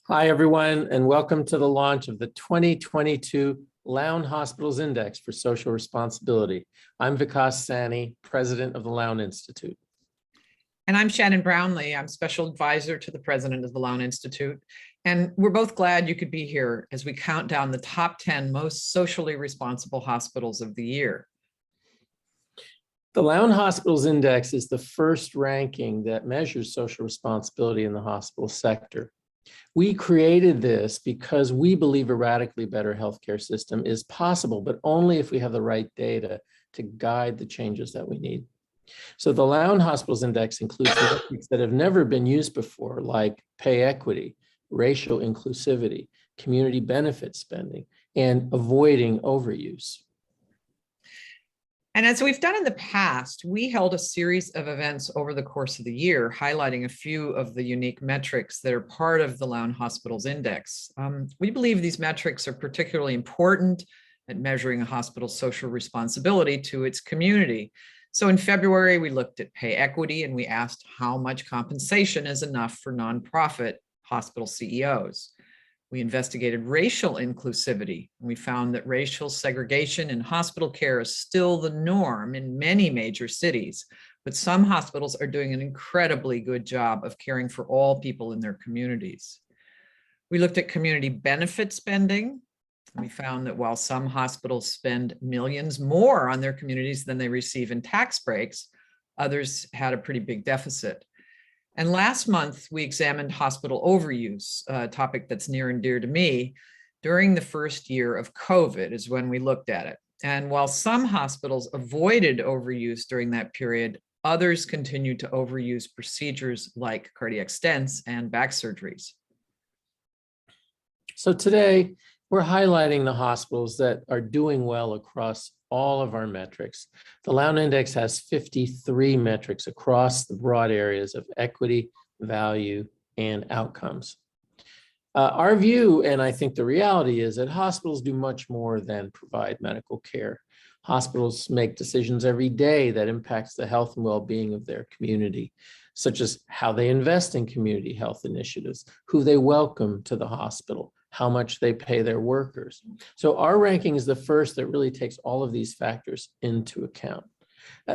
Hi, everyone, and welcome to the launch of the 2022 Lown Hospitals Index for Social Responsibility. I'm Vikas, Saini, president of the Lown Institute. And I'm Shannon Brownlee. I'm special advisor to the president of the Lown Institute. And we're both glad you could be here as we count down the top 10 most socially responsible hospitals of the year. The Lown Hospitals Index is the first ranking that measures social responsibility in the hospital sector. We created this because we believe a radically better healthcare system is possible, but only if we have the right data to guide the changes that we need. So the Lown Hospitals Index includes metrics that have never been used before, like pay equity, racial inclusivity, community benefit spending, and avoiding overuse. And as we've done in the past, we held a series of events over the course of the year, highlighting a few of the unique metrics that are part of the Lown Hospitals Index. We believe these metrics are particularly important at measuring a hospital's social responsibility to its community. So in February, we looked at pay equity and we asked how much compensation is enough for nonprofit hospital CEOs. We investigated racial inclusivity, and we found that racial segregation in hospital care is still the norm in many major cities, but some hospitals are doing an incredibly good job of caring for all people in their communities. We looked at community benefit spending. We found that while some hospitals spend millions more on their communities than they receive in tax breaks, others had a pretty big deficit. And last month, we examined hospital overuse, a topic that's near and dear to me. During the first year of COVID is when we looked at it. And while some hospitals avoided overuse during that period, others continued to overuse procedures like cardiac stents and back surgeries. So today, we're highlighting the hospitals that are doing well across all of our metrics. The Lown Index has 53 metrics across the broad areas of equity, value, and outcomes. Our view, and I think the reality, is that hospitals do much more than provide medical care. Hospitals make decisions every day that impacts the health and well-being of their community, such as how they invest in community health initiatives, who they welcome to the hospital, how much they pay their workers. So our ranking is the first that really takes all of these factors into account.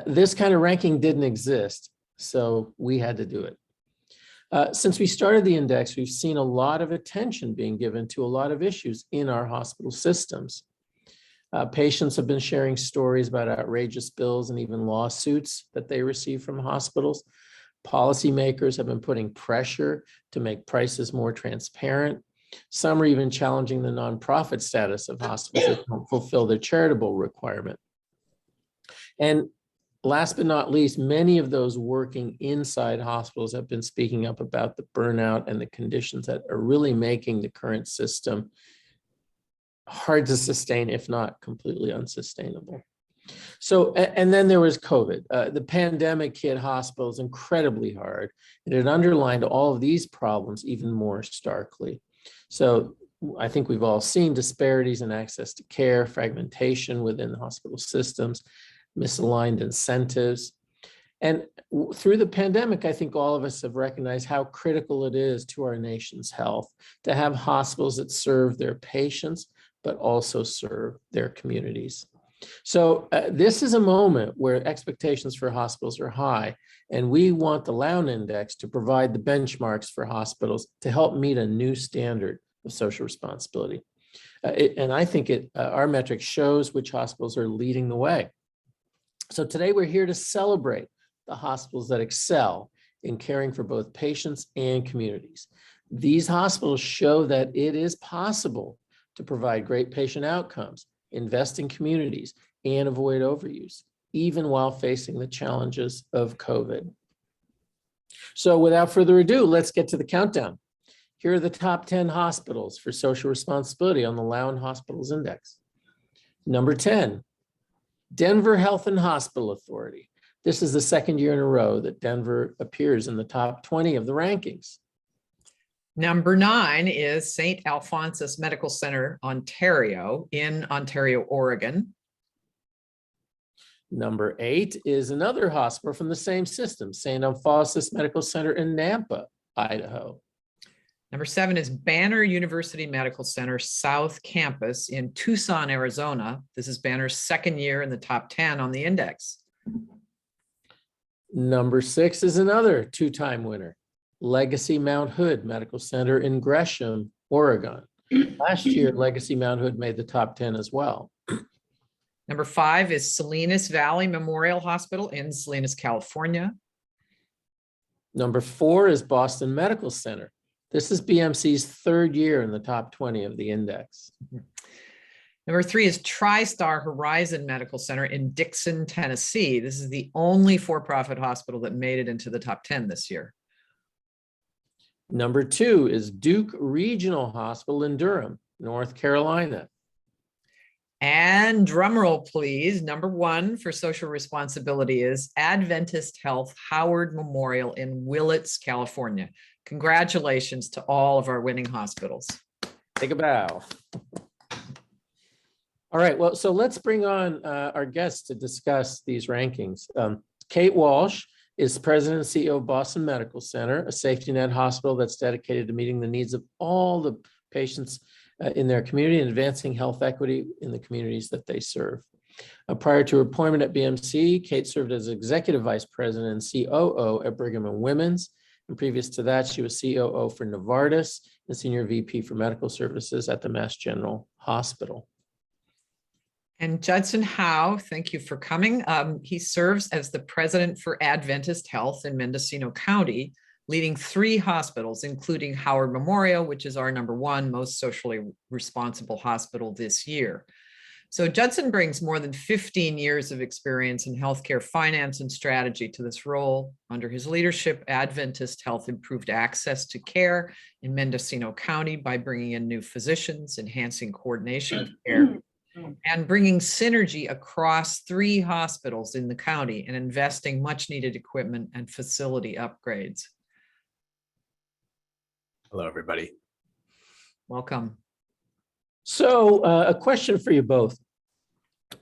This kind of ranking didn't exist, so we had to do it. Since we started the index, we've seen a lot of attention being given to a lot of issues in our hospital systems. Patients have been sharing stories about outrageous bills and even lawsuits that they receive from hospitals. Policymakers have been putting pressure to make prices more transparent. Some are even challenging the nonprofit status of hospitals that don't fulfill their charitable requirement. And last but not least, many of those working inside hospitals have been speaking up about the burnout and the conditions that are really making the current system hard to sustain, if not completely unsustainable. So, and then there was COVID. The pandemic hit hospitals incredibly hard, and it underlined all of these problems even more starkly. So I think we've all seen disparities in access to care, fragmentation within hospital systems, misaligned incentives. And through the pandemic, I think all of us have recognized how critical it is to our nation's health to have hospitals that serve their patients, but also serve their communities. So this is a moment where expectations for hospitals are high, and we want the Lown Index to provide the benchmarks for hospitals to help meet a new standard of social responsibility. And I think our metric shows which hospitals are leading the way. So today we're here to celebrate the hospitals that excel in caring for both patients and communities. These hospitals show that it is possible to provide great patient outcomes, invest in communities, and avoid overuse, even while facing the challenges of COVID. So without further ado, let's get to the countdown. Here are the top 10 hospitals for social responsibility on the Lown Hospitals Index. Number 10, Denver Health and Hospital Authority. This is the second year in a row that Denver appears in the top 20 of the rankings. Number 9 is St. Alphonsus Medical Center, Ontario, in Ontario, Oregon. Number 8 is another hospital from the same system, St. Alphonsus Medical Center in Nampa, Idaho. Number 7 is Banner University Medical Center South Campus in Tucson, Arizona. This is Banner's second year in the top 10 on the index. Number 6 is another two-time winner, Legacy Mount Hood Medical Center in Gresham, Oregon. Last year, Legacy Mount Hood made the top 10 as well. Number 5 is Salinas Valley Memorial Hospital in Salinas, California. Number 4 is Boston Medical Center. This is BMC's third year in the top 20 of the index. Number 3 is TriStar Horizon Medical Center in Dixon, Tennessee. This is the only for-profit hospital that made it into the top 10 this year. Number 2 is Duke Regional Hospital in Durham, North Carolina. And drumroll, please. Number 1 for social responsibility is Adventist Health Howard Memorial in Willits, California. Congratulations to all of our winning hospitals. Take a bow. All right, well, so let's bring on our guests to discuss these rankings. Kate Walsh is president and CEO of Boston Medical Center, a safety net hospital that's dedicated to meeting the needs of all the patients in their community and advancing health equity in the communities that they serve. Prior to her appointment at BMC, Kate served as executive vice president and COO at Brigham and Women's. And previous to that, she was COO for Novartis and senior VP for medical services at the Mass General Hospital. And Judson Howe, thank you for coming. He serves as the president for Adventist Health in Mendocino County, leading 3 hospitals, including Howard Memorial, which is our number 1 most socially responsible hospital this year. So Judson brings more than 15 years of experience in healthcare finance and strategy to this role. Under his leadership, Adventist Health improved access to care in Mendocino County by bringing in new physicians, enhancing coordination of care, and bringing synergy across 3 hospitals in the county and investing much needed equipment and facility upgrades. Hello, everybody. Welcome. So a question for you both.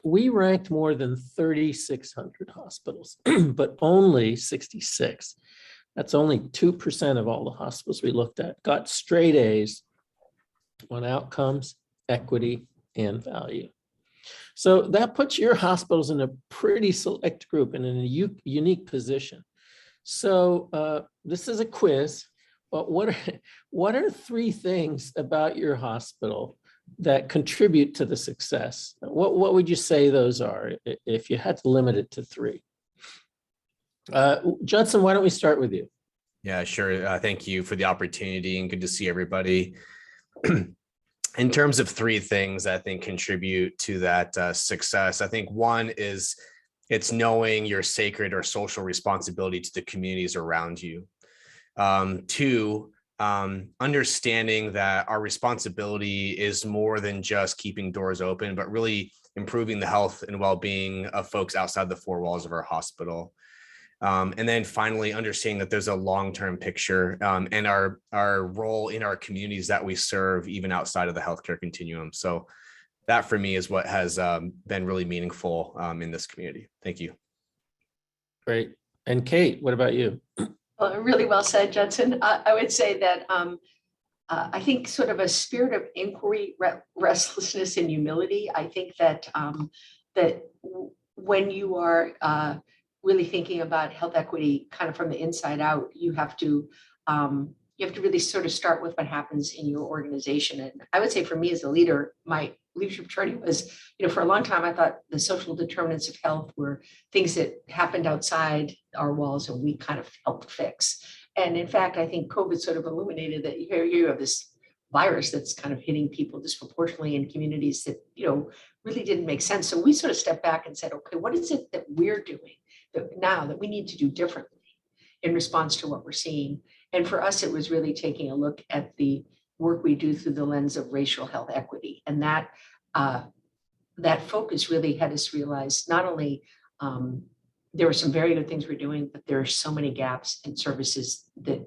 We ranked more than 3,600 hospitals, but only 66. That's only 2% of all the hospitals we looked at got straight A's on outcomes, equity, and value. So that puts your hospitals in a pretty select group and in a unique position. So this is a quiz, but what are 3 things about your hospital that contribute to the success? What would you say those are if you had to limit it to 3? Judson, why don't we start with you? Yeah, sure. Thank you for the opportunity and good to see everybody. In terms of 3 things I think contribute to that success, I think 1 is it's knowing your sacred or social responsibility to the communities around you. 2, understanding that our responsibility is more than just keeping doors open, but really improving the health and well-being of folks outside the 4 walls of our hospital. And then finally, understanding that there's a long-term picture and our role in our communities that we serve, even outside of the healthcare continuum. So that for me is what has been really meaningful in this community. Thank you. Great. And Kate, what about you? Well, really well said, Judson. I would say that I think sort of a spirit of inquiry, restlessness, and humility. I think that that when you are really thinking about health equity kind of from the inside out, you have to really sort of start with what happens in your organization. And I would say for me as a leader, my leadership journey was, for a long time, I thought the social determinants of health were things that happened outside our walls and we kind of helped fix. And in fact, I think COVID sort of illuminated that here you have this virus that's kind of hitting people disproportionately in communities that, really didn't make sense. So we sort of stepped back and said, okay, what is it that we're doing now that we need to do differently in response to what we're seeing? And for us, it was really taking a look at the work we do through the lens of racial health equity. And that focus really had us realize not only there were some very good things we're doing, but there are so many gaps in services that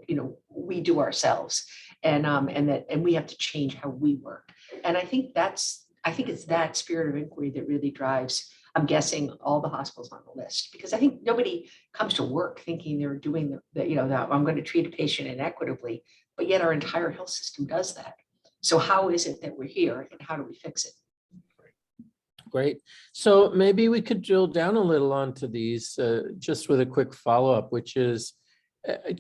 we do ourselves, and we have to change how we work. And I think it's that spirit of inquiry that really drives, I'm guessing, all the hospitals on the list, because I think nobody comes to work thinking they're doing that I'm going to treat a patient inequitably. but yet our entire health system does that. So how is it that we're here and how do we fix it? Great. So maybe we could drill down a little onto these just with a quick follow-up, which is,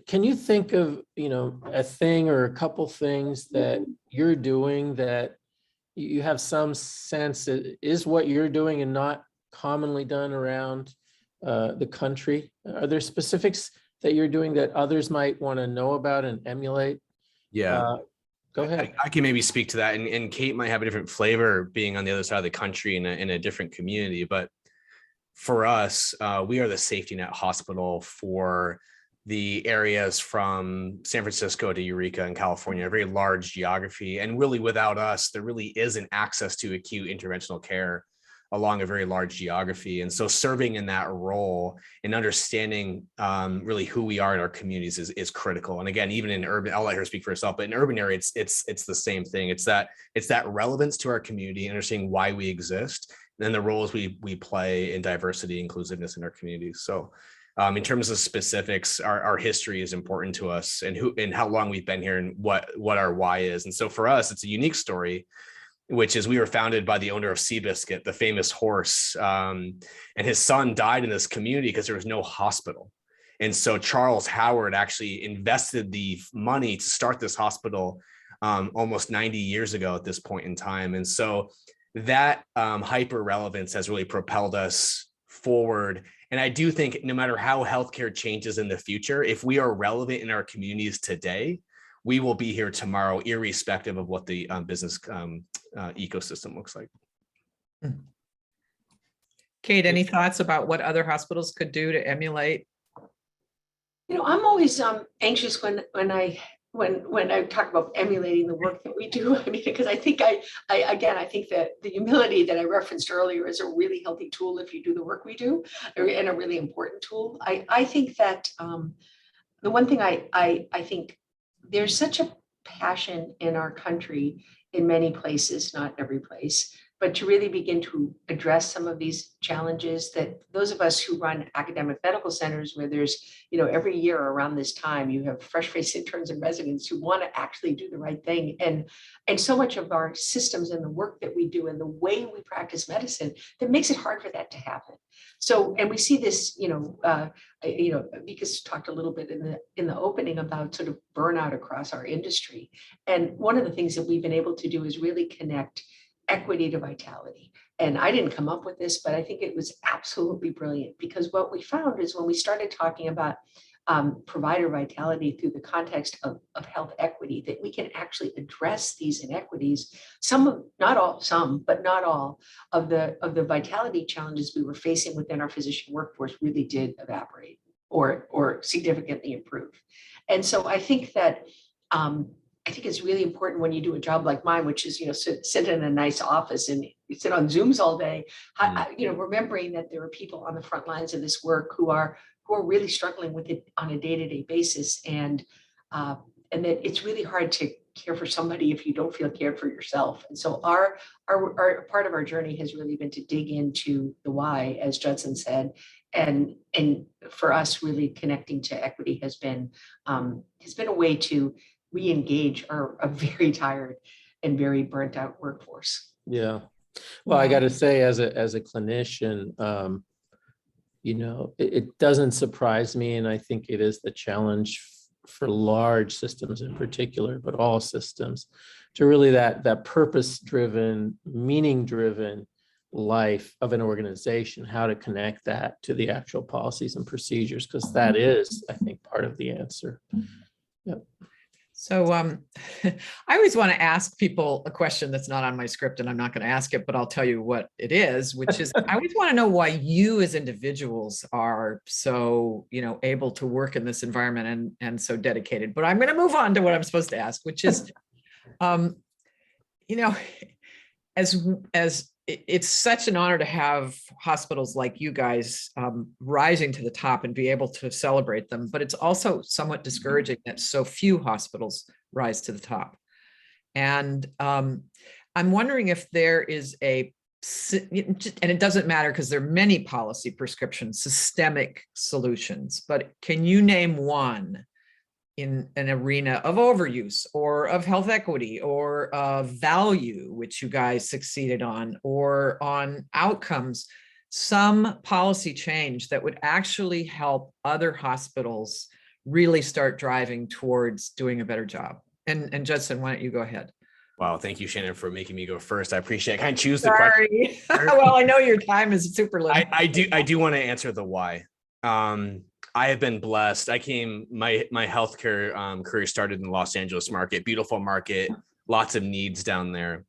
can you think of, a thing or a couple things that you're doing that you have some sense that is what you're doing and not commonly done around the country? Are there specifics that you're doing that others might want to know about and emulate? Yeah. Go ahead. I can maybe speak to that, and Kate might have a different flavor being on the other side of the country in a different community. But for us, we are the safety net hospital for the areas from San Francisco to Eureka in California, a very large geography. And really, without us, there really isn't access to acute interventional care along a very large geography. And so serving in that role and understanding really who we are in our communities is critical. And again, even in urban, I'll let her speak for herself, but in urban area, it's the same thing. It's that relevance to our community, understanding why we exist, and then the roles we play in diversity, inclusiveness in our communities. So in terms of specifics, our history is important to us, and how long we've been here, and what our why is. And so for us, it's a unique story, which is we were founded by the owner of Seabiscuit, the famous horse, and his son died in this community because there was no hospital. And so Charles Howard actually invested the money to start this hospital almost 90 years ago at this point in time. And so that hyper relevance has really propelled us forward. And I do think no matter how healthcare changes in the future, if we are relevant in our communities today, we will be here tomorrow, irrespective of what the business ecosystem looks like. Kate, any thoughts about what other hospitals could do to emulate? I'm always anxious when I talk about emulating the work that we do. I mean, because I think I think that the humility that I referenced earlier is a really healthy tool if you do the work we do, and a really important tool. I think that the one thing I think there's such a passion in our country in many places, not every place, but to really begin to address some of these challenges that those of us who run academic medical centers, where there's, every year around this time, you have fresh-faced interns and residents who want to actually do the right thing. And so much of our systems and the work that we do and the way we practice medicine, that makes it hard for that to happen. So, and we see this, Vikas talked a little bit in the opening about sort of burnout across our industry. And one of the things that we've been able to do is really connect equity to vitality. And I didn't come up with this, but I think it was absolutely brilliant, because what we found is when we started talking about provider vitality through the context of health equity, that we can actually address these inequities. Not all of the vitality challenges we were facing within our physician workforce really did evaporate or significantly improve. And so I think that I think it's really important when you do a job like mine, which is, sit in a nice office and you sit on Zooms all day, remembering that there are people on the front lines of this work who are really struggling with it on a day-to-day basis. And that it's really hard to care for somebody if you don't feel cared for yourself. And so our part of our journey has really been to dig into the why, as Judson said, and for us, really connecting to equity has been a way to re-engage a very tired and very burnt out workforce. Yeah. Well, I got to say, as a clinician, it doesn't surprise me. And I think it is the challenge for large systems in particular, but all systems, to really that purpose-driven, meaning-driven life of an organization, how to connect that to the actual policies and procedures, because that is, I think, part of the answer. Yep. So I always want to ask people a question that's not on my script, and I'm not going to ask it, but I'll tell you what it is, which is I always want to know why you as individuals are so, able to work in this environment and so dedicated. But I'm going to move on to what I'm supposed to ask, which is, as it's such an honor to have hospitals like you guys rising to the top and be able to celebrate them, but it's also somewhat discouraging that so few hospitals rise to the top. And I'm wondering if there is and it doesn't matter because there are many policy prescriptions, systemic solutions, but can you name one in an arena of overuse or of health equity or of value, which you guys succeeded on, or on outcomes, some policy change that would actually help other hospitals really start driving towards doing a better job. And Judson, why don't you go ahead? Wow, thank you, Shannon, for making me go first. I appreciate it. Can I choose the question? Sorry. Well, I know your time is super limited. I do want to answer the why. I have been blessed. My healthcare career started in the Los Angeles market, beautiful market, lots of needs down there.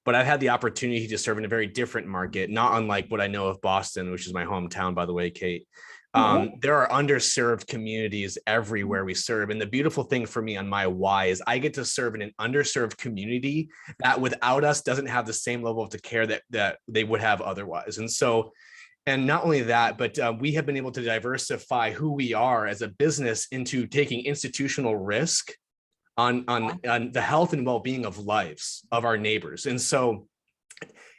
But I've had the opportunity to serve in a very different market, not unlike what I know of Boston, which is my hometown, by the way, Kate. There are underserved communities everywhere we serve. And the beautiful thing for me on my why is I get to serve in an underserved community that without us doesn't have the same level of care that they would have otherwise. And not only that, but we have been able to diversify who we are as a business into taking institutional risk on the health and well-being of lives of our neighbors. And so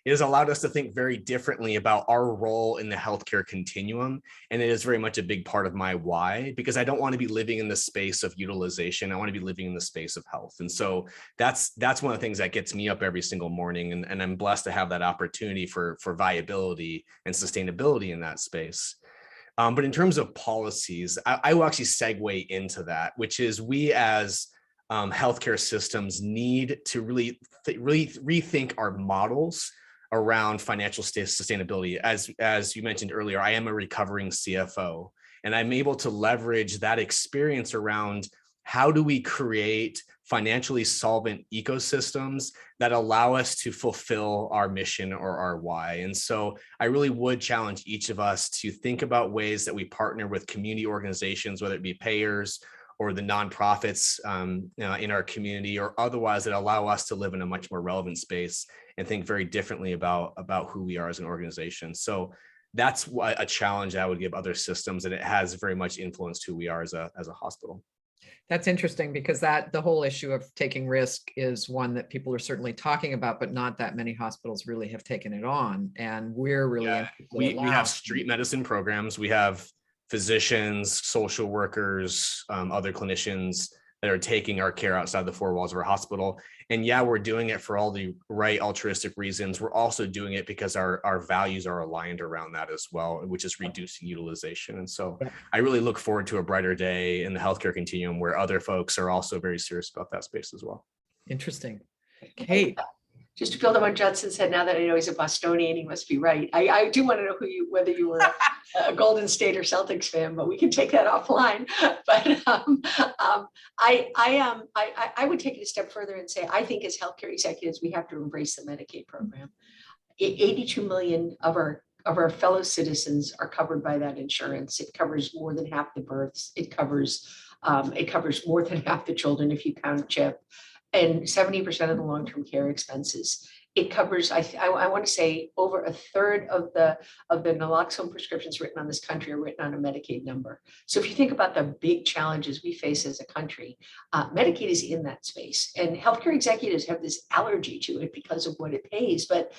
it has allowed us to think very differently about our role in the healthcare continuum. And it is very much a big part of my why, because I don't want to be living in the space of utilization. I want to be living in the space of health. And so that's one of the things that gets me up every single morning. And I'm blessed to have that opportunity for viability and sustainability in that space. But in terms of policies, I will actually segue into that, which is we as healthcare systems need to really rethink our models around financial sustainability. As you mentioned earlier, I am a recovering CFO, and I'm able to leverage that experience around how do we create financially solvent ecosystems that allow us to fulfill our mission or our why. And so I really would challenge each of us to think about ways that we partner with community organizations, whether it be payers or the nonprofits in our community or otherwise, that allow us to live in a much more relevant space and think very differently about who we are as an organization. So that's a challenge I would give other systems, and it has very much influenced who we are as a hospital. That's interesting, because the whole issue of taking risk is one that people are certainly talking about, but not that many hospitals really have taken it on. And we're really we have street medicine programs. We have physicians, social workers, other clinicians that are taking our care outside the four walls of our hospital. And yeah, we're doing it for all the right altruistic reasons. We're also doing it because our values are aligned around that as well, which is reducing utilization. And so I really look forward to a brighter day in the healthcare continuum where other folks are also very serious about that space as well. Interesting. Kate. Just to build on what Judson said, now that I know he's a Bostonian, he must be right. I do want to know whether you were a Golden State or Celtics fan, but we can take that offline. But I would take it a step further and say, I think as healthcare executives, we have to embrace the Medicaid program. 82 million of our fellow citizens are covered by that insurance. It covers more than half the births. It covers more than half the children if you count CHIP. And 70% of the long-term care expenses. It covers, I want to say, over a third of the naloxone prescriptions written on this country are written on a Medicaid number. So if you think about the big challenges we face as a country, Medicaid is in that space. And healthcare executives have this allergy to it because of what it pays. But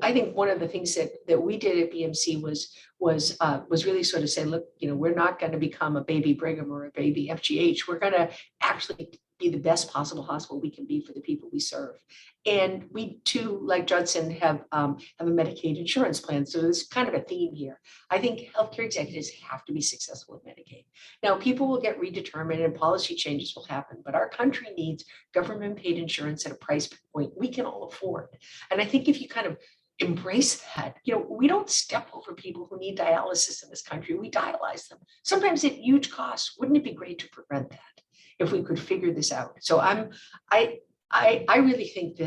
I think one of the things that we did at BMC was really sort of say, look, we're not going to become a baby Brigham or a baby FGH. We're going to actually be the best possible hospital we can be for the people we serve. And we too, like Judson, have a Medicaid insurance plan. So there's kind of a theme here. I think healthcare executives have to be successful with Medicaid. Now, people will get redetermined and policy changes will happen, but our country needs government paid insurance at a price point we can all afford. And I think if you kind of embrace that, we don't step over people who need dialysis in this country. We dialyze them, sometimes at huge costs. Wouldn't it be great to prevent that if we could figure this out? So I really think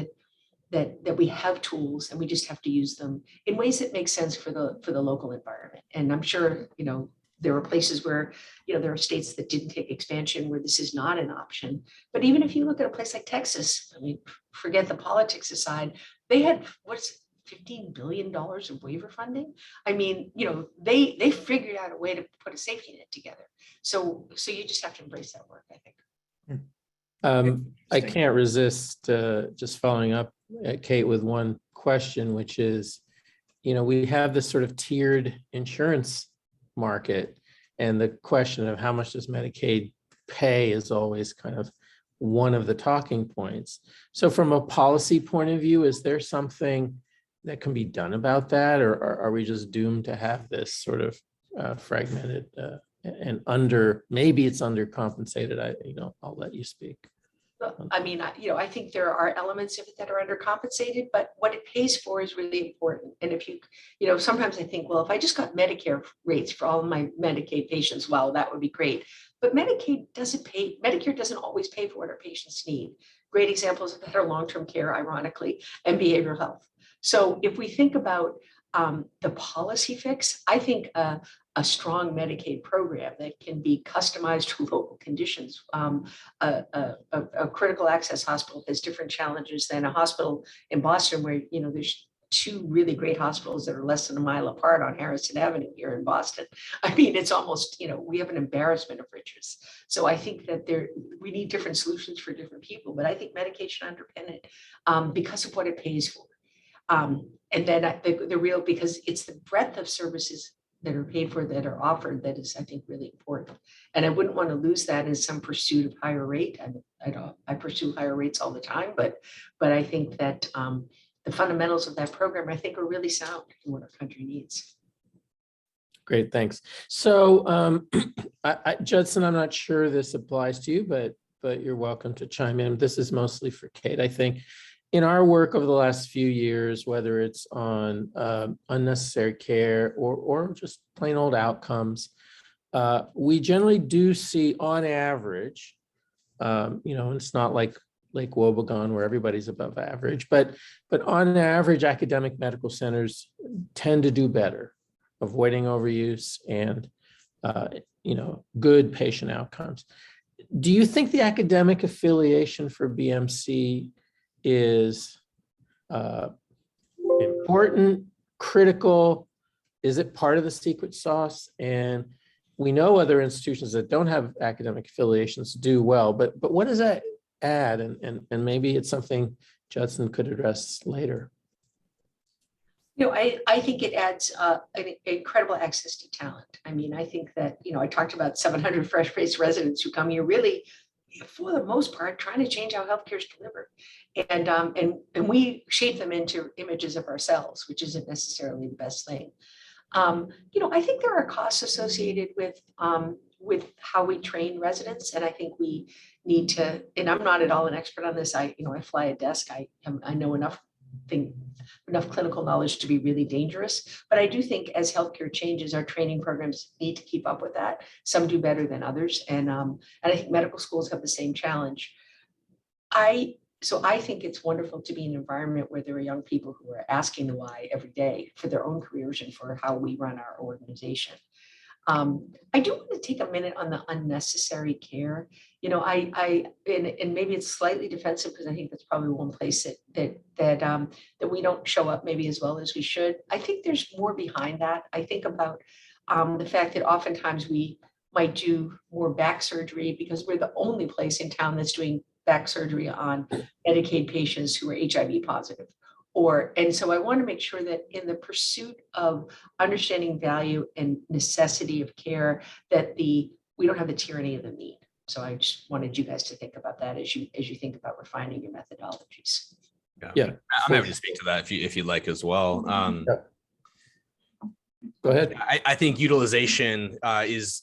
that we have tools and we just have to use them in ways that make sense for the local environment. And I'm sure, there are places where, there are states that didn't take expansion where this is not an option. But even if you look at a place like Texas, I mean, forget the politics aside, they had $15 billion of waiver funding. I mean, they figured out a way to put a safety net together. So you just have to embrace that work, I think. I can't resist just following up at Kate with one question, which is, we have this sort of tiered insurance market, and the question of how much does Medicaid pay is always kind of one of the talking points. So from a policy point of view, is there something that can be done about that? Or are we just doomed to have this sort of fragmented and maybe it's undercompensated? I'll let you speak. I mean, I think there are elements of it that are undercompensated, but what it pays for is really important. And if sometimes I think, well, if I just got Medicare rates for all of my Medicaid patients, wow, that would be great. But Medicare doesn't always pay for what our patients need. Great examples of that are long-term care, ironically, and behavioral health. So if we think about the policy fix, I think a strong Medicaid program that can be customized to local conditions. A critical access hospital has different challenges than a hospital in Boston where, there's two really great hospitals that are less than a mile apart on Harrison Avenue here in Boston. I mean, it's almost, we have an embarrassment of riches. So I think that we need different solutions for different people, but I think Medicaid should underpin it because of what it pays for. And then because it's the breadth of services that are paid for, that are offered, that is, I think, really important. And I wouldn't want to lose that in some pursuit of higher rate. I pursue higher rates all the time, but I think that the fundamentals of that program, I think, are really sound in what our country needs. Great, thanks. So Judson, I'm not sure this applies to you, but you're welcome to chime in. This is mostly for Kate, I think. In our work over the last few years, whether it's on unnecessary care or just plain old outcomes, we generally do see on average, it's not like Lake Wobegon where everybody's above average, but on average, academic medical centers tend to do better, avoiding overuse and good patient outcomes. Do you think the academic affiliation for BMC is important, critical? Is it part of the secret sauce? And we know other institutions that don't have academic affiliations do well, but what does that add? And maybe it's something Judson could address later. I think it adds an incredible access to talent. I mean, I think that, I talked about 700 fresh-faced residents who come here really, for the most part, trying to change how healthcare is delivered. And we shape them into images of ourselves, which isn't necessarily the best thing. I think there are costs associated with how we train residents. And I think we need to, and I'm not at all an expert on this. I fly a desk. I know enough clinical knowledge to be really dangerous. But I do think as healthcare changes, our training programs need to keep up with that. Some do better than others. And I think medical schools have the same challenge. So I think it's wonderful to be in an environment where there are young people who are asking the why every day for their own careers and for how we run our organization. I do want to take a minute on the unnecessary care. And maybe it's slightly defensive because I think that's probably one place that we don't show up maybe as well as we should. I think there's more behind that. I think about the fact that oftentimes we might do more back surgery because we're the only place in town that's doing back surgery on Medicaid patients who are HIV positive. And so I want to make sure that in the pursuit of understanding value and necessity of care, that we don't have the tyranny of the need. So I just wanted you guys to think about that as you think about refining your methodologies. Yeah. I'm happy to speak to that if you'd like as well. Go ahead. I think utilization is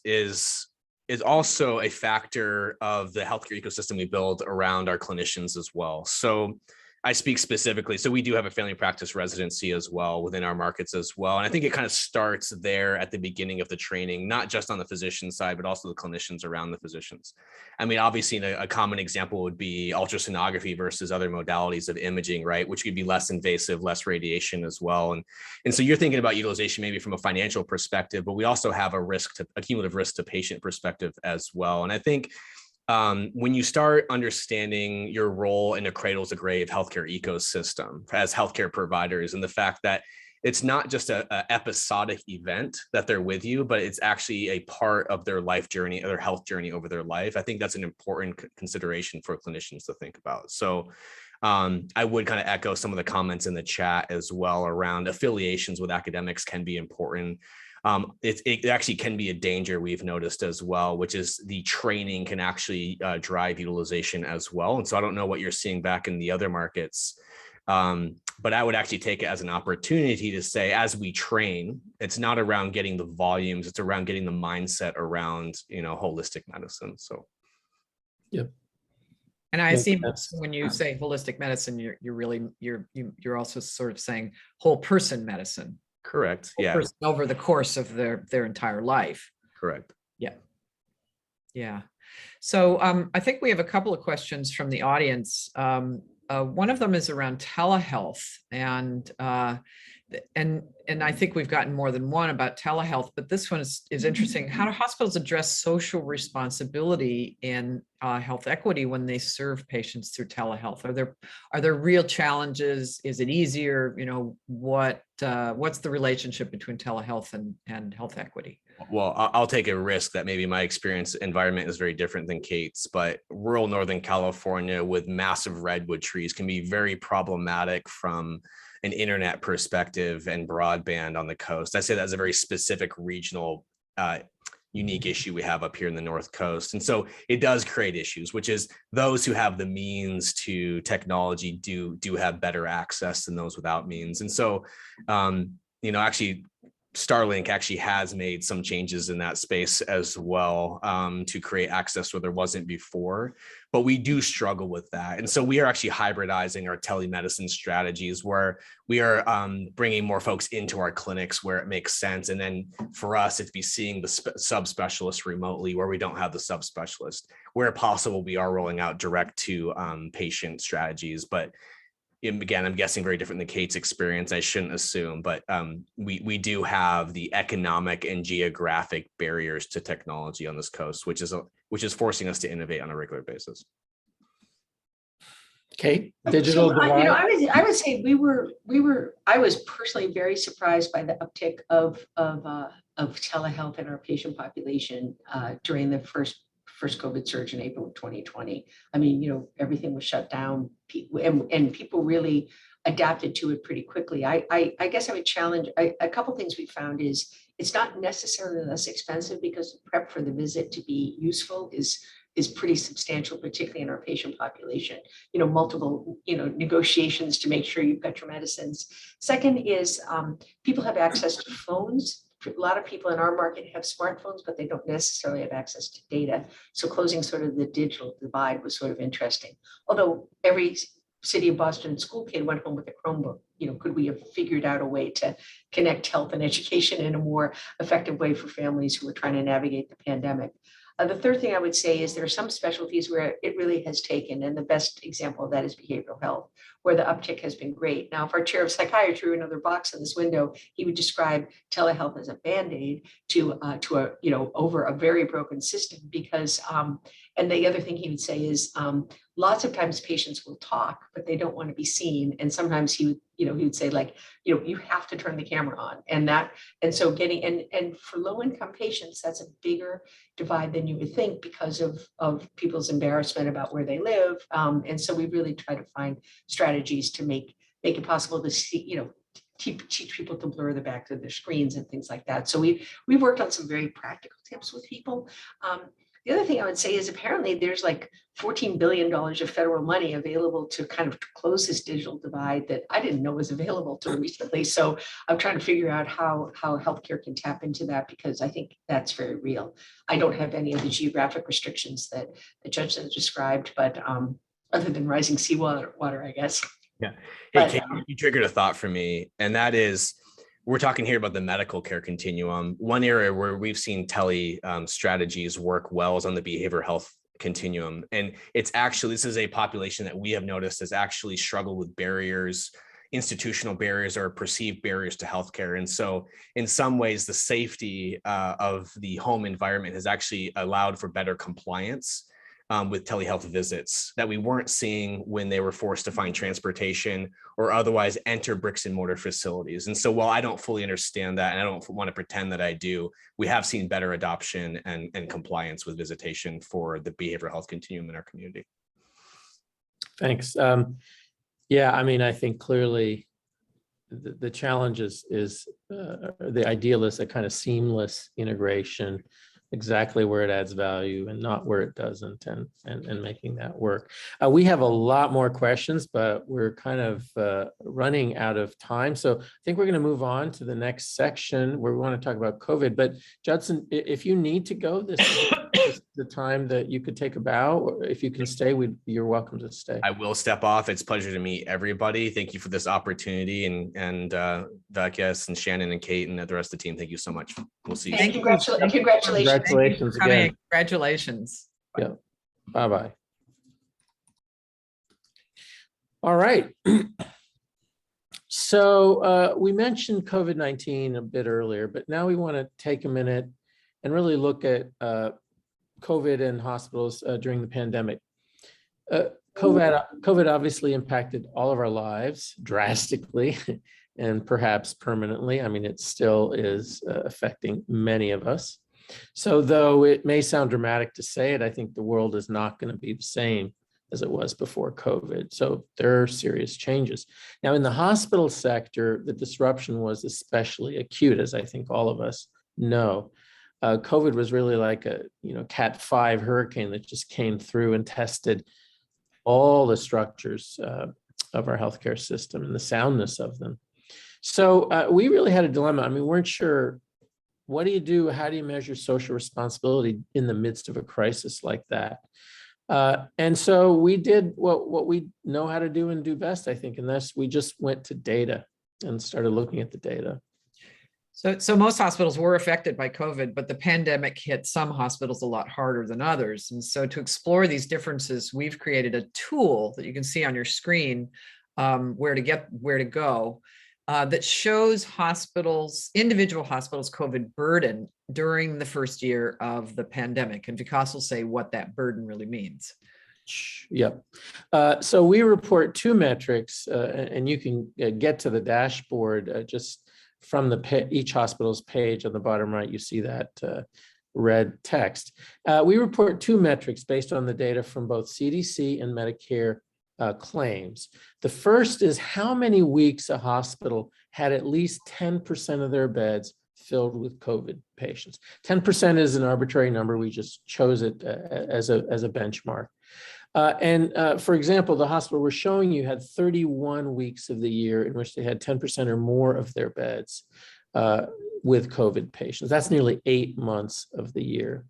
also a factor of the healthcare ecosystem we build around our clinicians as well. So I speak specifically, so we do have a family practice residency as well within our markets as well. And I think it kind of starts there at the beginning of the training, not just on the physician side, but also the clinicians around the physicians. I mean, obviously a common example would be ultrasonography versus other modalities of imaging, right? Which could be less invasive, less radiation as well. And so you're thinking about utilization maybe from a financial perspective, but we also have a cumulative risk to patient perspective as well. And I think when you start understanding your role in a cradle to grave healthcare ecosystem as healthcare providers, and the fact that it's not just an episodic event that they're with you, but it's actually a part of their life journey, or their health journey over their life, I think that's an important consideration for clinicians to think about. So I would kind of echo some of the comments in the chat as well around affiliations with academics can be important. it actually can be a danger we've noticed as well, which is the training can actually drive utilization as well. And so I don't know what you're seeing back in the other markets, but I would actually take it as an opportunity to say, as we train, it's not around getting the volumes, it's around getting the mindset around, holistic medicine. So. Yep. And I Makes see sense. when you say holistic medicine, you're also sort of saying whole person medicine. Correct. Whole Yeah. person over the course of their entire life. Correct. Yeah. Yeah. So I think we have a couple of questions from the audience. One of them is around telehealth, and I think we've gotten more than one about telehealth, but this one is interesting. How do hospitals address social responsibility and health equity when they serve patients through telehealth? Are there real challenges? Is it easier? What's the relationship between telehealth and health equity? Well, I'll take a risk that maybe my experience environment is very different than Kate's, but rural Northern California with massive redwood trees can be very problematic from an internet perspective and broadband on the coast. I say that's a very specific regional unique issue we have up here in the North Coast. And so it does create issues, which is those who have the means to technology do have better access than those without means. And so, actually, Starlink actually has made some changes in that space as well, to create access where there wasn't before, but we do struggle with that. And so we are actually hybridizing our telemedicine strategies where we are bringing more folks into our clinics where it makes sense. And then for us, it'd be seeing the subspecialist remotely where we don't have the subspecialist. Where possible, we are rolling out direct to patient strategies, but again, I'm guessing very different than Kate's experience. I shouldn't assume, but we do have the economic and geographic barriers to technology on this coast, which is forcing us to innovate on a regular basis. Kate, digital divide. I would say I was personally very surprised by the uptick of telehealth in our patient population during the first COVID surge in April of 2020. I mean, everything was shut down, and people really adapted to it pretty quickly. I guess I would challenge a couple things we found is it's not necessarily less expensive because the prep for the visit to be useful is pretty substantial, particularly in our patient population. Multiple negotiations to make sure you've got your medicines. Second is people have access to phones. A lot of people in our market have smartphones, but they don't necessarily have access to data. So closing sort of the digital divide was sort of interesting. Although every City of Boston school kid went home with a Chromebook, could we have figured out a way to connect health and education in a more effective way for families who were trying to navigate the pandemic? The third thing I would say is there are some specialties where it really has taken, and the best example of that is behavioral health, where the uptick has been great. Now, if our chair of psychiatry were another box in this window, he would describe telehealth as a Band-Aid to over a very broken system because, and the other thing he would say is lots of times patients will talk, but they don't want to be seen. And sometimes he would say you have to turn the camera on and so and for low income patients, that's a bigger divide than you would think because of people's embarrassment about where they live. And so we really try to find strategies to make it possible to see, teach people to blur the back of their screens and things like that. So we've worked on some very practical tips with people. The other thing I would say is apparently there's like $14 billion of federal money available to kind of close this digital divide that I didn't know was available till recently. So I'm trying to figure out how healthcare can tap into that because I think that's very real. I don't have any of the geographic restrictions that Judson described, but other than rising seawater, I guess. Yeah. Hey, Kate, you triggered a thought for me, and that is, we're talking here about the medical care continuum. One area where we've seen strategies work well is on the behavioral health continuum. And it's actually, this is a population that we have noticed has actually struggled with barriers, institutional barriers or perceived barriers to healthcare. And so in some ways, the safety of the home environment has actually allowed for better compliance with telehealth visits that we weren't seeing when they were forced to find transportation or otherwise enter bricks and mortar facilities. And so while I don't fully understand that, and I don't want to pretend that I do, we have seen better adoption and compliance with visitation for the behavioral health continuum in our community. Thanks. Yeah, I mean, I think clearly the challenge is the ideal is a kind of seamless integration, exactly where it adds value and not where it doesn't, and making that work. We have a lot more questions, but we're kind of running out of time. So I think we're going to move on to the next section where we want to talk about COVID. But Judson, if you need to go, this is the time that you could take a bow. Or if you can stay, you're welcome to stay. I will step off. It's a pleasure to meet everybody. Thank you for this opportunity, and Vikas and Shannon and Kate and the rest of the team. Thank you so much. We'll see you. And soon. congratulations. Congratulations again. Congratulations. Yeah. Bye-bye. All right. So we mentioned COVID-19 a bit earlier, but now we want to take a minute and really look at COVID and hospitals during the pandemic. COVID obviously impacted all of our lives drastically and perhaps permanently. I mean, it still is affecting many of us. So though it may sound dramatic to say it, I think the world is not going to be the same as it was before COVID. So there are serious changes. Now, in the hospital sector, the disruption was especially acute, as I think all of us know. COVID was really like a Cat 5 hurricane that just came through and tested all the structures of our healthcare system and the soundness of them. So we really had a dilemma. I mean, we weren't sure, what do you do? How do you measure social responsibility in the midst of a crisis like that? And so we did what we know how to do and do best, I think, and that's we just went to data and started looking at the data. So most hospitals were affected by COVID, but the pandemic hit some hospitals a lot harder than others. And so to explore these differences, we've created a tool that you can see on your screen, where to go, that shows individual hospitals' COVID burden during the first year of the pandemic. And Vikas will say what that burden really means. Yep. So we report two metrics, and you can get to the dashboard just from each hospital's page on the bottom right. You see that red text. We report two metrics based on the data from both CDC and Medicare claims. The first is how many weeks a hospital had at least 10% of their beds filled with COVID patients. 10% is an arbitrary number. We just chose it as a benchmark. For example, the hospital we're showing you had 31 weeks of the year in which they had 10% or more of their beds with COVID patients. That's nearly 8 months of the year.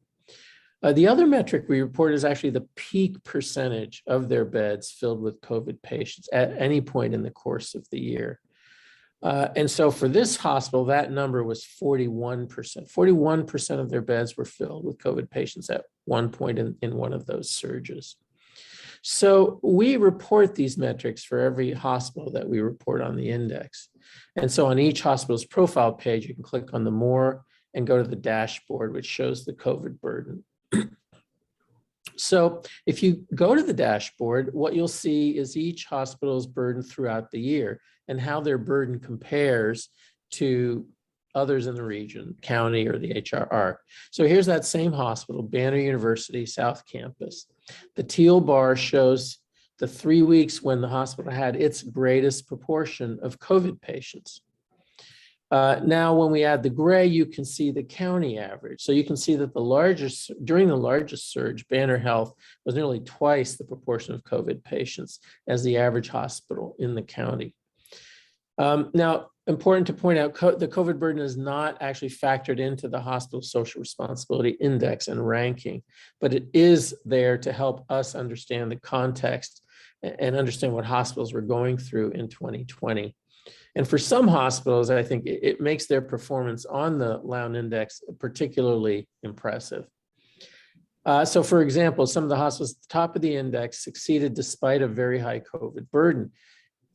The other metric we report is actually the peak percentage of their beds filled with COVID patients at any point in the course of the year. And so for this hospital, that number was 41%. 41% of their beds were filled with COVID patients at one point in one of those surges. So we report these metrics for every hospital that we report on the index. And so on each hospital's profile page, you can click on the more and go to the dashboard, which shows the COVID burden. So if you go to the dashboard, what you'll see is each hospital's burden throughout the year and how their burden compares to others in the region, county or the HRR. So here's that same hospital, Banner University South Campus. The teal bar shows the 3 weeks when the hospital had its greatest proportion of COVID patients. Now, when we add the gray, you can see the county average. So you can see that during the largest surge, Banner Health was nearly twice the proportion of COVID patients as the average hospital in the county. Now, important to point out, the COVID burden is not actually factored into the hospital social responsibility index and ranking, but it is there to help us understand the context and understand what hospitals were going through in 2020. And for some hospitals, I think it makes their performance on the Lown Index particularly impressive. So for example, some of the hospitals at the top of the index succeeded despite a very high COVID burden.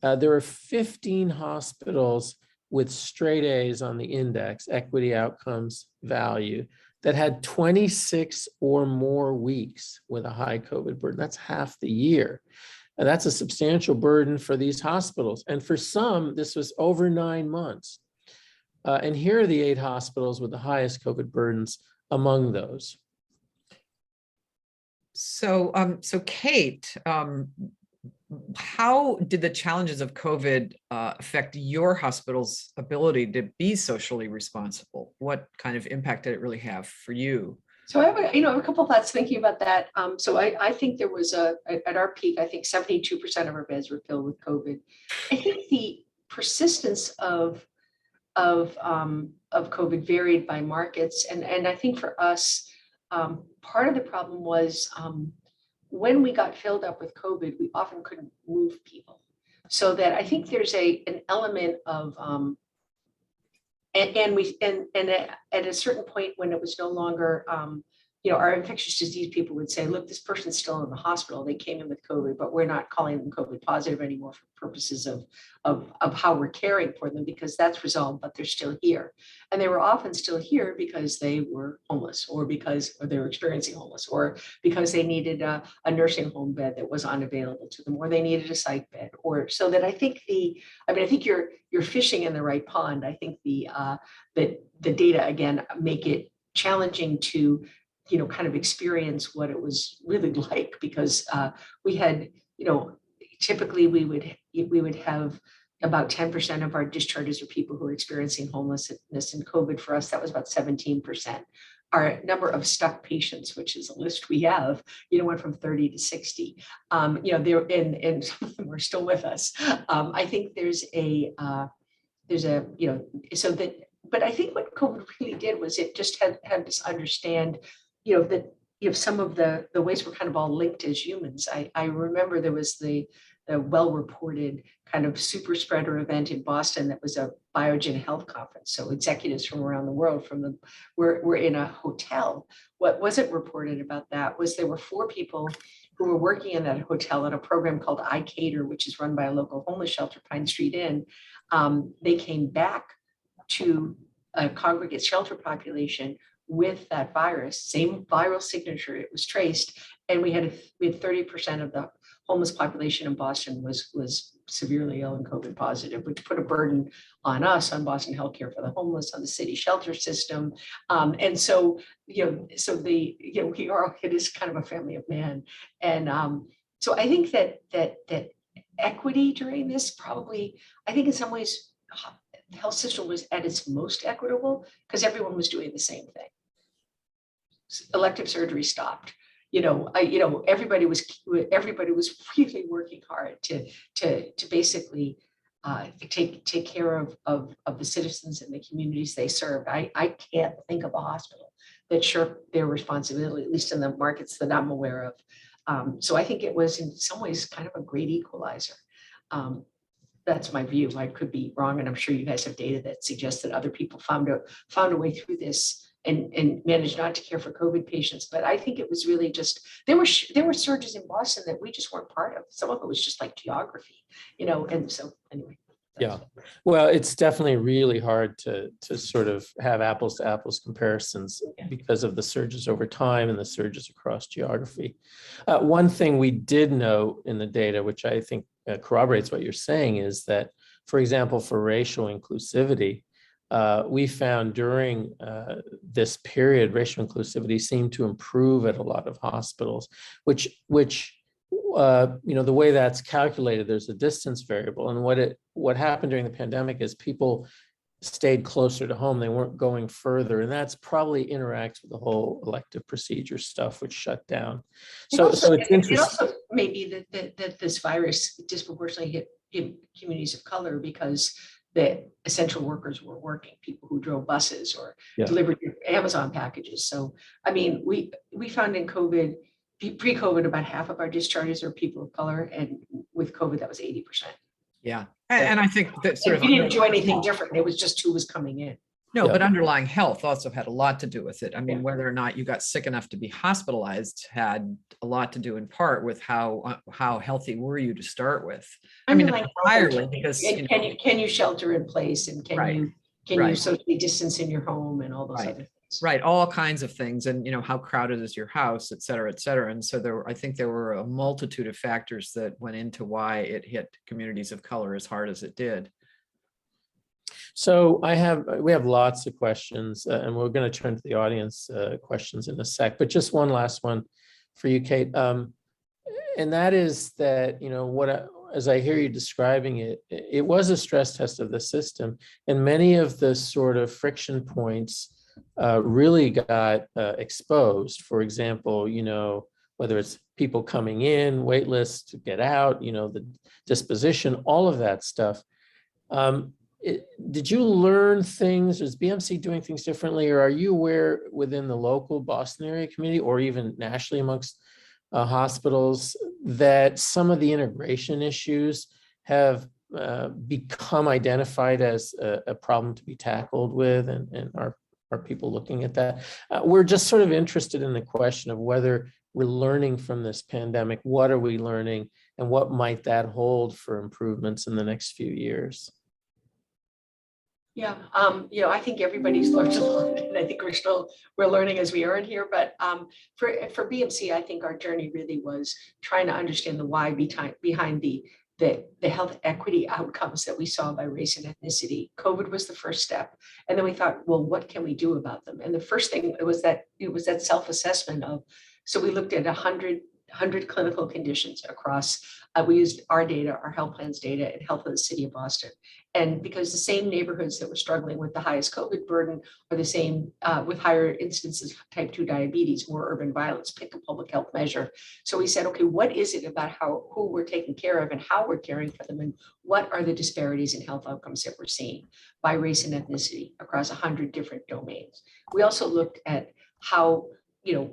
There were 15 hospitals with straight A's on the index, equity, outcomes, value, that had 26 or more weeks with a high COVID burden. That's half the year. And that's a substantial burden for these hospitals. And for some, this was over 9 months. And here are the 8 hospitals with the highest COVID burdens among those. So Kate, how did the challenges of COVID affect your hospital's ability to be socially responsible? What kind of impact did it really have for you? So I have a couple of thoughts thinking about that. So I think there was at our peak, I think 72% of our beds were filled with COVID. I think the persistence of COVID varied by markets. And I think for us, part of the problem was when we got filled up with COVID, we often couldn't move people. So that I think there's an element of, and at a certain point when it was no longer, our infectious disease people would say, look, this person's still in the hospital. They came in with COVID, but we're not calling them COVID positive anymore for purposes of how we're caring for them, because that's resolved, but they're still here. And they were often still here because they were homeless, or they were experiencing homeless, or because they needed a nursing home bed that was unavailable to them, or they needed a psych bed, or so that I think I think you're fishing in the right pond. I think the data again make it challenging to kind of experience what it was really like, because we had, typically we would have about 10% of our discharges are people who are experiencing homelessness, and COVID for us, that was about 17%. Our number of stuck patients, which is a list we have, went from 30 to 60. There and some of them are still with us. I think but I think what COVID really did was it just had us understand, that some of the ways we're kind of all linked as humans. I remember there was the well-reported kind of super spreader event in Boston that was a Biogen Health conference. So executives from around the world were in a hotel. What wasn't reported about that was there were 4 people who were working in that hotel at a program called I Cater, which is run by a local homeless shelter, Pine Street Inn. They came back to a congregate shelter population with that virus, same viral signature, it was traced. And we had 30% of the homeless population in Boston was severely ill and COVID positive, which put a burden on us, on Boston Healthcare for the Homeless, on the city shelter system. And so, we are, it is kind of a family of man. And so I think that equity during this probably, I think in some ways, the health system was at its most equitable because everyone was doing the same thing. Elective surgery stopped. Everybody was really working hard to basically take care of the citizens and the communities they served. I can't think of a hospital that shirked their responsibility, at least in the markets that I'm aware of. So I think it was in some ways kind of a great equalizer. That's my view. I could be wrong, and I'm sure you guys have data that suggests that other people found a way through this and managed not to care for COVID patients. But I think it was really just, there were surges in Boston that we just weren't part of. Some of it was just like geography, and so anyway. Yeah, well, it's definitely really hard to sort of have apples to apples comparisons because of the surges over time and the surges across geography. One thing we did know in the data, which I think corroborates what you're saying, is that, for example, for racial inclusivity, we found during this period, racial inclusivity seemed to improve at a lot of hospitals, which the way that's calculated, there's a distance variable. And what happened during the pandemic is people stayed closer to home. They weren't going further. And that's probably interacts with the whole elective procedure stuff, which shut down. So it's interesting. It also may be that this virus disproportionately hit communities of color because the essential workers were working, people who drove buses or delivered Amazon packages. So, I mean, we found in COVID, pre-COVID, about half of our discharges are people of color, and with COVID, that was 80%. Yeah, and I think that sort of we didn't do anything different. It was just who was coming in. No, but underlying health also had a lot to do with it. I mean, whether or not you got sick enough to be hospitalized had a lot to do in part with how healthy were you to start with. I mean, entirely because can you shelter in place, and can you socially distance in your home, and all those other things. Right, all kinds of things, and how crowded is your house, et cetera, et cetera. And so I think there were a multitude of factors that went into why it hit communities of color as hard as it did. So we have lots of questions, and we're going to turn to the audience questions in a sec, but just one last one for you, Kate. And that is that, as I hear you describing it, it was a stress test of the system. And many of the sort of friction points really got exposed. For example, whether it's people coming in, wait lists to get out, the disposition, all of that stuff. Did you learn things? Is BMC doing things differently, or are you aware within the local Boston area community or even nationally amongst hospitals that some of the integration issues have become identified as a problem to be tackled with, and are people looking at that? We're just sort of interested in the question of whether we're learning from this pandemic. What are we learning, and what might that hold for improvements in the next few years? Yeah, I think everybody's learned a lot, and I think we're learning as we are in here. But for BMC, I think our journey really was trying to understand the why behind the health equity outcomes that we saw by race and ethnicity. COVID was the first step, and then we thought, well, what can we do about them? And the first thing was that self-assessment of. So we looked at 100 clinical conditions across. We used our data, our health plans data, and Health of the City of Boston. And because the same neighborhoods that were struggling with the highest COVID burden are the same with higher instances of type 2 diabetes, more urban violence, pick a public health measure. So we said, okay, what is it about who we're taking care of and how we're caring for them, and what are the disparities in health outcomes that we're seeing by race and ethnicity across 100 different domains. We also looked at how,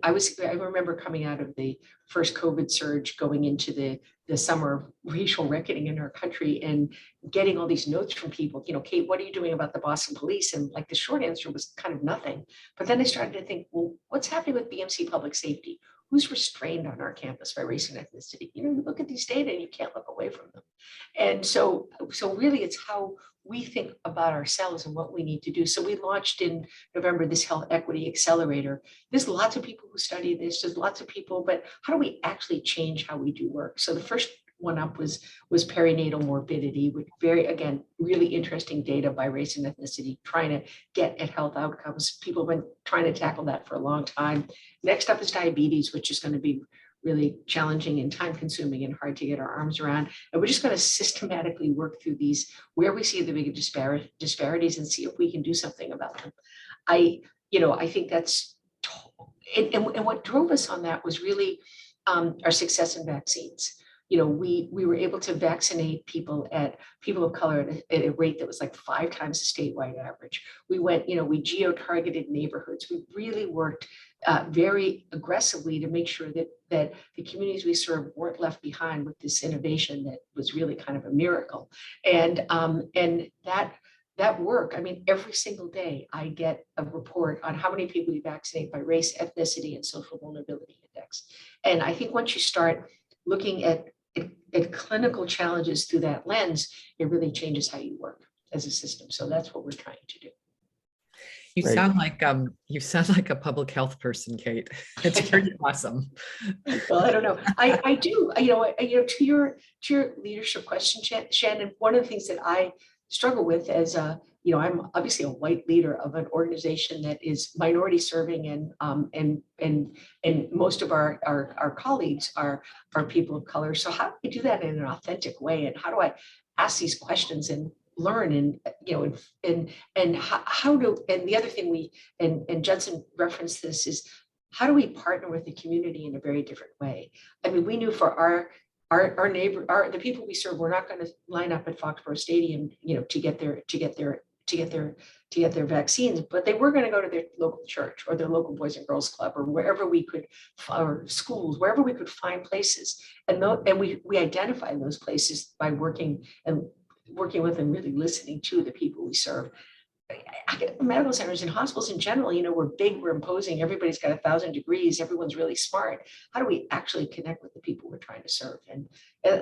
I remember coming out of the first COVID surge, going into the summer of racial reckoning in our country, and getting all these notes from people, Kate, what are you doing about the Boston police? And like the short answer was kind of nothing. But then I started to think, well, what's happening with BMC public safety? Who's restrained on our campus by race and ethnicity? You look at these data and you can't look away from them. And so really it's how we think about ourselves and what we need to do. So we launched in November this Health Equity Accelerator. There's lots of people who study this, there's lots of people, but how do we actually change how we do work? So the first one up was perinatal morbidity, with really interesting data by race and ethnicity, trying to get at health outcomes. People have been trying to tackle that for a long time. Next up is diabetes, which is going to be really challenging and time consuming and hard to get our arms around. And we're just going to systematically work through these where we see the biggest disparities and see if we can do something about them. I think that's, and what drove us on that was really our success in vaccines. We were able to vaccinate people of color at a rate that was like 5 times the statewide average. We went, we geo-targeted neighborhoods. We really worked very aggressively to make sure that the communities we serve weren't left behind with this innovation that was really kind of a miracle. And that work, every single day I get a report on how many people we vaccinate by race, ethnicity, and social vulnerability index. And I think once you start looking at clinical challenges through that lens, it really changes how you work as a system. So that's what we're trying to do. You sound like a public health person, Kate. It's pretty awesome. Well, I don't know. I do. To your leadership question, Shannon. One of the things that I struggle with as I'm obviously a white leader of an organization that is minority serving, and most of our colleagues are people of color. So how do we do that in an authentic way? And how do I ask these questions and learn and how do, and the other thing and Judson referenced this, is how do we partner with the community in a very different way? We knew for our neighbor, the people we serve, we're not going to line up at Foxborough Stadium, to get their vaccines, but they were going to go to their local church or their local Boys and Girls Club, or wherever we could, or schools, wherever we could find places. And we identify those places by working with and really listening to the people we serve. Medical centers and hospitals in general, we're big, we're imposing, everybody's got 1,000 degrees, everyone's really smart. How do we actually connect with the people we're trying to serve? And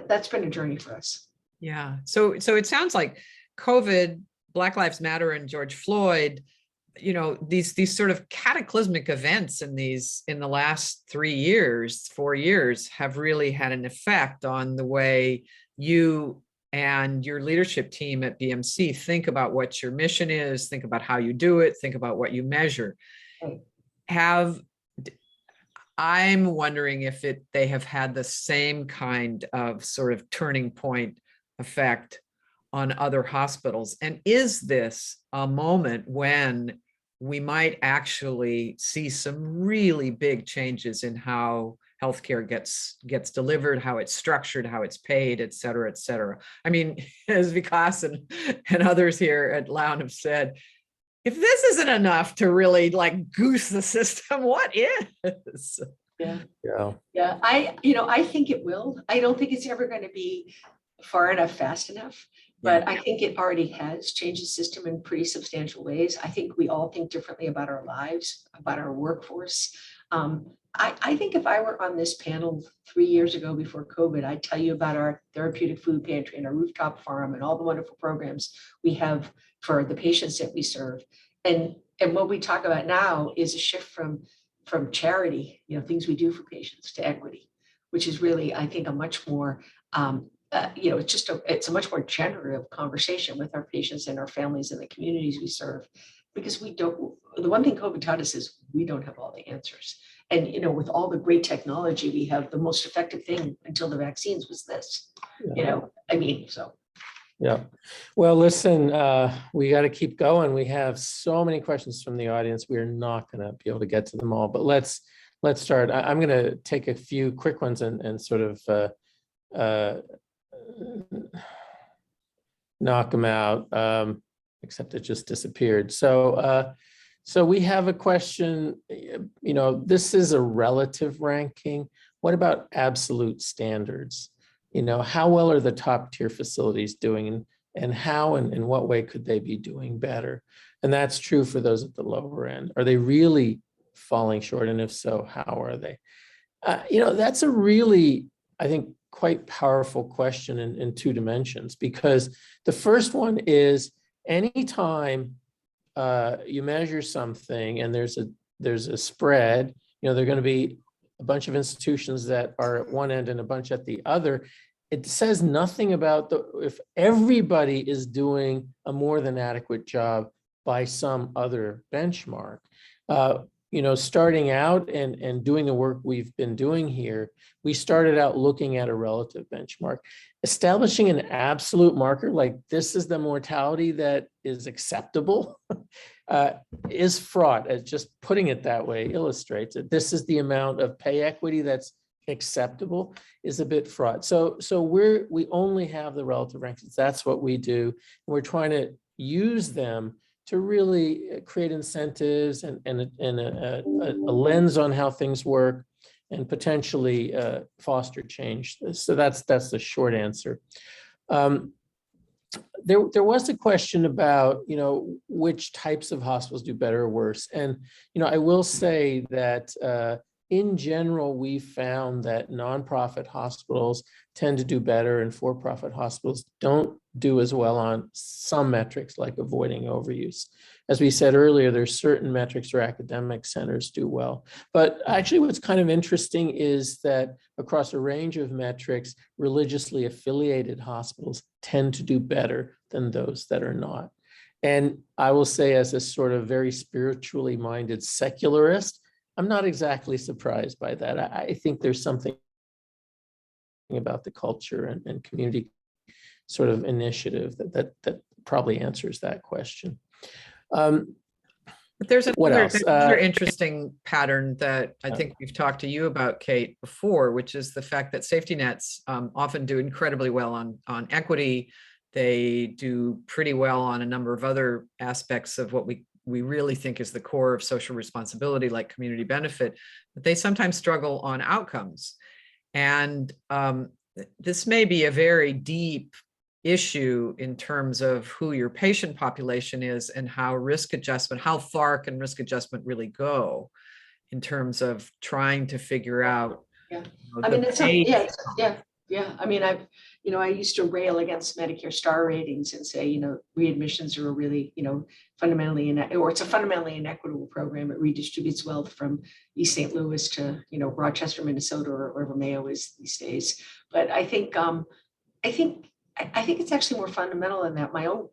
that's been a journey for us. Yeah. So it sounds like COVID, Black Lives Matter, and George Floyd, these sort of cataclysmic events in the last 4 years have really had an effect on the way you and your leadership team at BMC think about what your mission is, think about how you do it, think about what you measure. I'm wondering if they have had the same kind of sort of turning point effect on other hospitals. And is this a moment when we might actually see some really big changes in how healthcare gets delivered, how it's structured, how it's paid, et cetera, et cetera? I mean, as Vikas and others here at Lown have said, if this isn't enough to really like goose the system, what is? Yeah. Yeah. Yeah, I think it will. I don't think it's ever going to be far enough, fast enough, but I think it already has changed the system in pretty substantial ways. I think we all think differently about our lives, about our workforce. I think if I were on this panel 3 years ago before COVID, I'd tell you about our therapeutic food pantry and our rooftop farm and all the wonderful programs we have for the patients that we serve. And what we talk about now is a shift from charity, things we do for patients, to equity, which is really, I think, a much more, it's a much more generative conversation with our patients and our families and the communities we serve, because the one thing COVID taught us is we don't have all the answers. And, with all the great technology we have, the most effective thing until the vaccines was this, so. Yeah. Well, listen, we got to keep going. We have so many questions from the audience. We are not going to be able to get to them all, but let's start. I'm going to take a few quick ones and sort of knock them out, except it just disappeared. So we have a question, this is a relative ranking. What about absolute standards? How well are the top tier facilities doing, and how and in what way could they be doing better? And that's true for those at the lower end. Are they really falling short? And if so, how are they? That's a really, I think, quite powerful question in two dimensions, because the first one is anytime you measure something and there's a spread, there are going to be a bunch of institutions that are at one end and a bunch at the other. It says nothing about if everybody is doing a more than adequate job by some other benchmark. Starting out and doing the work we've been doing here, we started out looking at a relative benchmark. Establishing an absolute marker, like this is the mortality that is acceptable, is fraught. As just putting it that way illustrates it. This is the amount of pay equity that's acceptable, is a bit fraught. So we only have the relative rankings. That's what we do. We're trying to use them to really create incentives and a lens on how things work, and potentially foster change. So that's the short answer. There was a question about, which types of hospitals do better or worse. And, I will say that in general, we found that nonprofit hospitals tend to do better and for-profit hospitals don't do as well on some metrics, like avoiding overuse. As we said earlier, there's certain metrics where academic centers do well. But actually what's kind of interesting is that across a range of metrics, religiously affiliated hospitals tend to do better than those that are not. And I will say, as a sort of very spiritually minded secularist, I'm not exactly surprised by that. I think there's something about the culture and community sort of initiative that probably answers that question. But there's else? another interesting pattern that I think we've talked to you about, Kate, before, which is the fact that safety nets often do incredibly well on equity. They do pretty well on a number of other aspects of what we really think is the core of social responsibility, like community benefit, but they sometimes struggle on outcomes. And this may be a very deep issue in terms of who your patient population is and how far can risk adjustment really go in terms of trying to figure out. Yeah, I mean, it's yeah. I mean, I used to rail against Medicare star ratings and say, readmissions are really, fundamentally it's a fundamentally inequitable program. It redistributes wealth from East St. Louis to, Rochester, Minnesota, or wherever Mayo is these days. But I think it's actually more fundamental than that. My own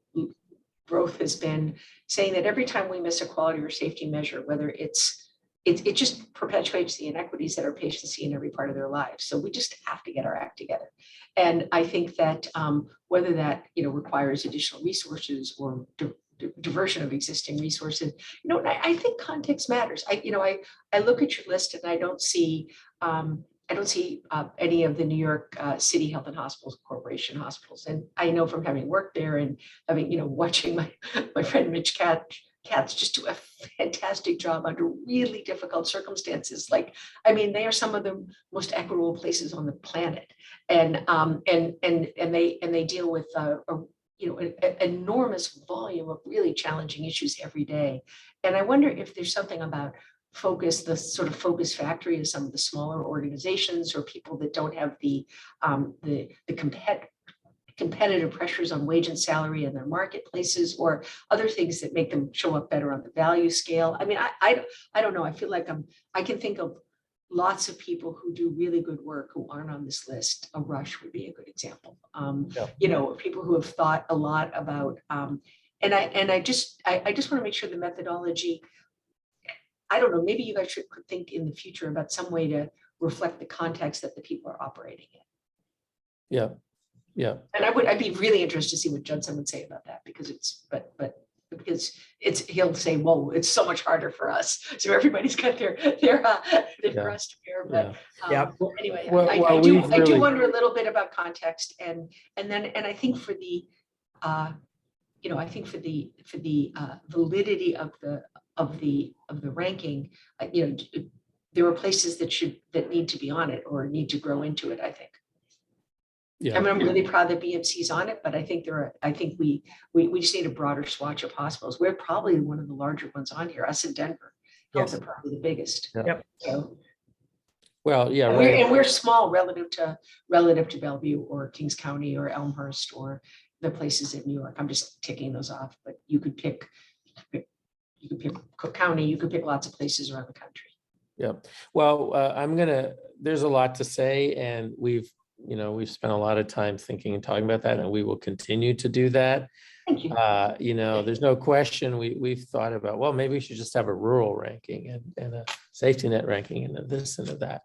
growth has been saying that every time we miss a quality or safety measure, whether it's it just perpetuates the inequities that our patients see in every part of their lives. So we just have to get our act together. And I think that whether that requires additional resources or diversion of existing resources, I think context matters. I look at your list and I don't see any of the New York City Health and Hospitals Corporation hospitals. And I know from having worked there and having, watching my friend Mitch Katz just do a fantastic job under really difficult circumstances. They are some of the most equitable places on the planet. And they deal with an enormous volume of really challenging issues every day. And I wonder if there's something about the sort of focus factory of some of the smaller organizations or people that don't have the competitive pressures on wage and salary in their marketplaces or other things that make them show up better on the value scale. I don't know. I feel like I can think of lots of people who do really good work who aren't on this list. A Rush would be a good example. People who have thought a lot about, and I just want to make sure the methodology, I don't know, maybe you guys could think in the future about some way to reflect the context that the people are operating in. Yeah. And I'd be really interested to see what Judson would say about that, because he'll say, whoa, it's so much harder for us. So everybody's got their cross to bear. But anyway, I do wonder a little bit about context, and I think for the validity of the ranking, there are places that need to be on it or need to grow into it, I think. Yeah. I'm really proud that BMC's on it, but I think we just need a broader swatch of hospitals. We're probably one of the larger ones on here. Us in Denver, Health are probably the biggest. Yep. So, well, yeah, and we're small relative to Bellevue or Kings County or Elmhurst or the places in New York. I'm just ticking those off, but you could pick Cook County. You could pick lots of places around the country. Yeah. Well, there's a lot to say, and we've spent a lot of time thinking and talking about that, and we will continue to do that. Thank you. There's no question we've thought about, well, maybe we should just have a rural ranking and a safety net ranking and a this and a that.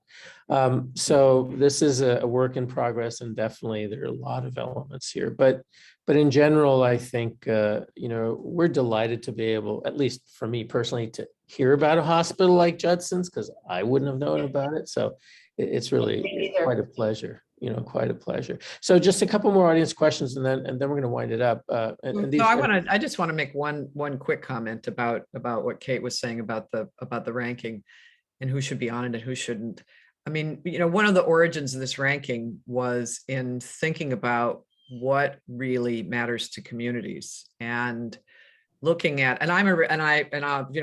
So this is a work in progress, and definitely there are a lot of elements here. But in general, I think, we're delighted to be able, at least for me personally, to hear about a hospital like Judson's, because I wouldn't have known about it. So it's really quite a pleasure. Quite a pleasure. So just a couple more audience questions, and then we're going to wind it up. I just want to make one quick comment about what Kate was saying about the ranking and who should be on it and who shouldn't. One of the origins of this ranking was in thinking about what really matters to communities and looking at,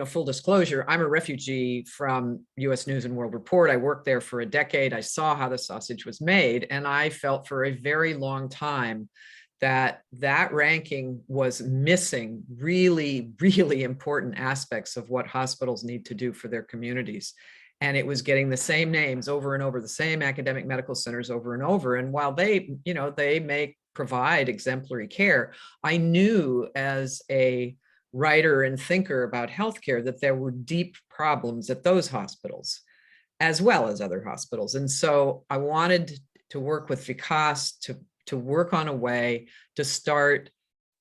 full disclosure, I'm a refugee from U.S. News and World Report. I worked there for a decade. I saw how the sausage was made, and I felt for a very long time that ranking was missing really, really important aspects of what hospitals need to do for their communities. And it was getting the same names over and over, the same academic medical centers over and over. And while they may provide exemplary care, I knew as a writer and thinker about healthcare that there were deep problems at those hospitals as well as other hospitals. And so I wanted to work with Vikas to work on a way to start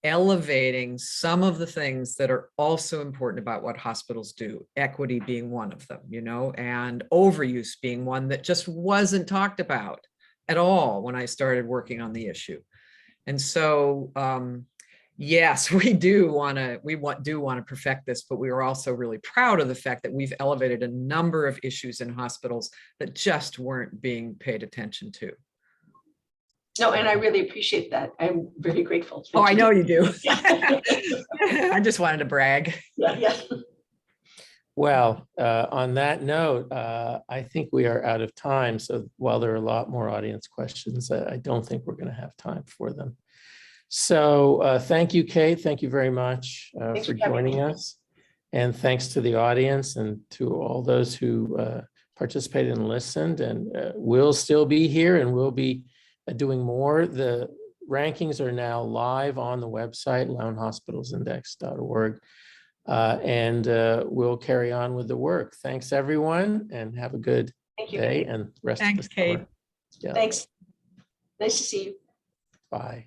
elevating some of the things that are also important about what hospitals do, equity being one of them, and overuse being one that just wasn't talked about at all when I started working on the issue. And so, yes, we do want to perfect this, but we are also really proud of the fact that we've elevated a number of issues in hospitals that just weren't being paid attention to. No, and I really appreciate that. I'm very grateful. Oh, I know you do. I just wanted to brag. Yeah. Well, on that note, I think we are out of time. So while there are a lot more audience questions, I don't think we're going to have time for them. So thank you, Kate. Thank you very much for joining us. And thanks to the audience and to all those who participated and listened. And we'll still be here, and we'll be doing more. The rankings are now live on the website, lownhospitalsindex.org. And we'll carry on with the work. Thanks, everyone, and have a good Thank you. day and rest of Thanks, the summer. Kate. Yeah, Thanks. Nice to see you. bye.